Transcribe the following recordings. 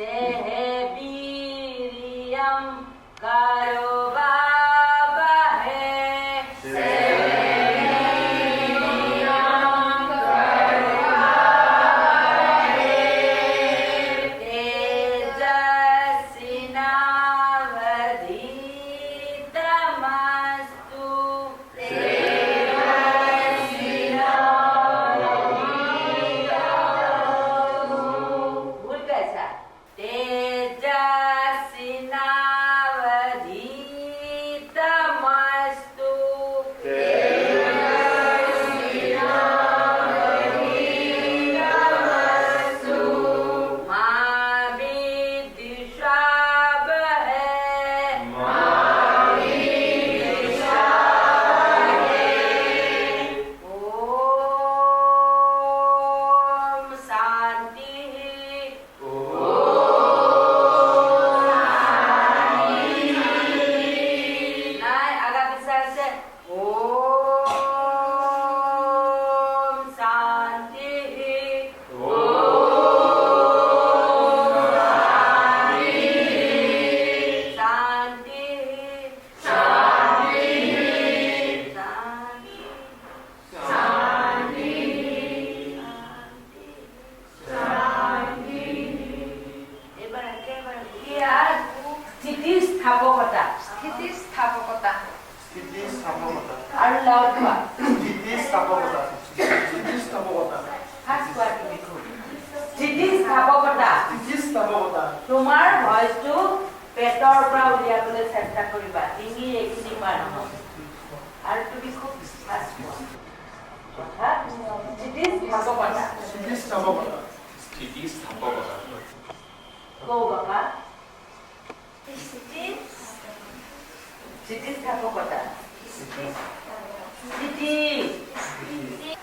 सेहेबीरियम करो बाबहे তোমাৰ ভয়েসটো পেটৰ পৰা উলিয়াবলৈ চেষ্টা কৰিবা ডিঙি এইখিনি পাৰ নহয় আৰু তুমি খুব ফাষ্ট কথা স্থিতি স্থাপকতা কও বাবা স্থিতি স্থাপকতা স্থিতি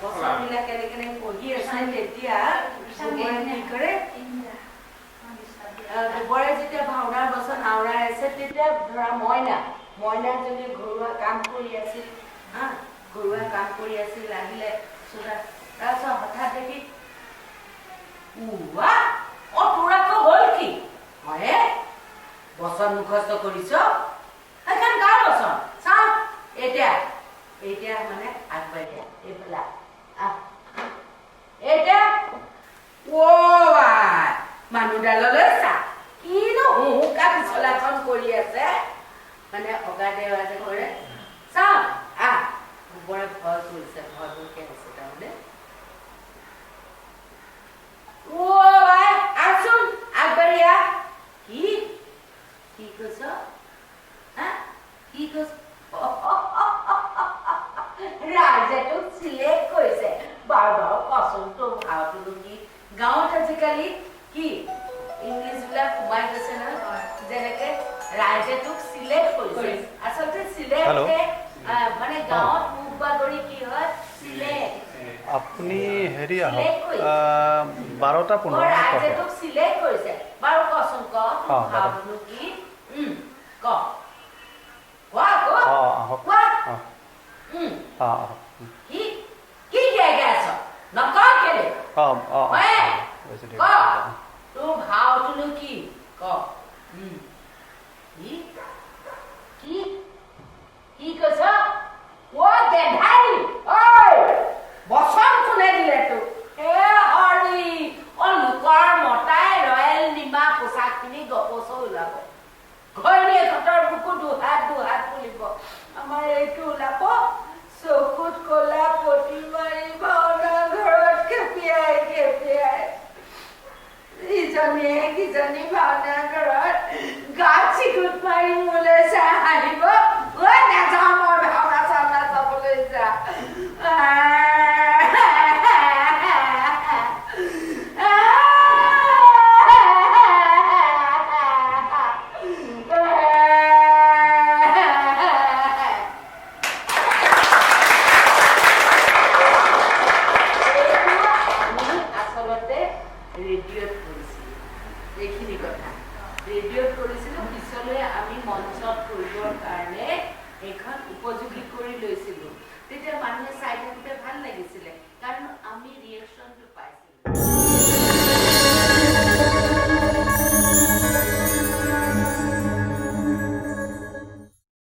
বস্তুবিলাক কেনেকে পঢ়ি আছে তেতিয়া কি কৰে গোবৰে যেতিয়া ভাওনাৰ বচন আওৰাই আছে তেতিয়া ধৰা মইনাজনী ঘৰুৱা কাম কৰি আছিল আহিলে তাৰপিছত হঠাৎ দেখি তোৰাকো হ'ল কি মই বচন মুখস্থ কৰিছ সেইখন কাৰ বচন চাওঁ এতিয়া মানে আগবাঢ়ি দিয়া এইফালে এতিয়া মানুহডাললৈ চা কিনো হুকা পিছলাখন কৰি আছে মানে অগাদেও আছে কৰে চাওঁ গোবৰে ভয় কৰিছে ভয় কৰিকে আছে তাৰমানে আছোন আগবাঢ়িয়া কি কৈছ কি কৈছ ৰাইজে তোক চিলেক্ট কৰিছে বাৰু কচোন তোৰ ভাওটো কি গাঁৱত আজিকালি কি ইংলিছ বিলাক সোমাই গৈছে নহয় যেনেকে ৰাইজে তোক চিলেক্ট কৰিছে আচলতে চিলেক্ট মানে গাঁৱত মুখ বাগৰি কি হয় চিলেক্ট আপুনি হেৰি আহক 12:15 ৰাইজে তোক চিলেক্ট কৰিছে বাৰু কচোন ভাওটো কি কি আছ নকওঁ কেলে তোৰ ভাওটো কি কি কৈছ গেধাৰী বচন কোনে দিলে তোক হৰি লোকৰ মতাই ৰয়েল নিমা পোচাক পিন্ধি গপচ ওলাব ঘৈণীয়েকহঁতৰ বুকু দুহাত ফুলিব আমাৰ এইটো ওলাব চকুত কলা পতি মাৰি ভাওনা ঘৰত খেপিয়াই ইজনী ভাওনা ঘৰত গাত চিকুট মাৰি মোলৈ চাই হাঁহিব নাযাওঁ মই ভাওনা চাওনা চাবলৈ যা ৰেডিঅ'ত কৰিছিলোঁ পিছলৈ আমি মঞ্চত কৰিবৰ কাৰণে এইখন উপযোগী কৰি লৈছিলোঁ তেতিয়া মানুহে চাই থাকোঁতে ভাল লাগিছিলে কাৰণ আমি ৰিয়েকশ্যনটো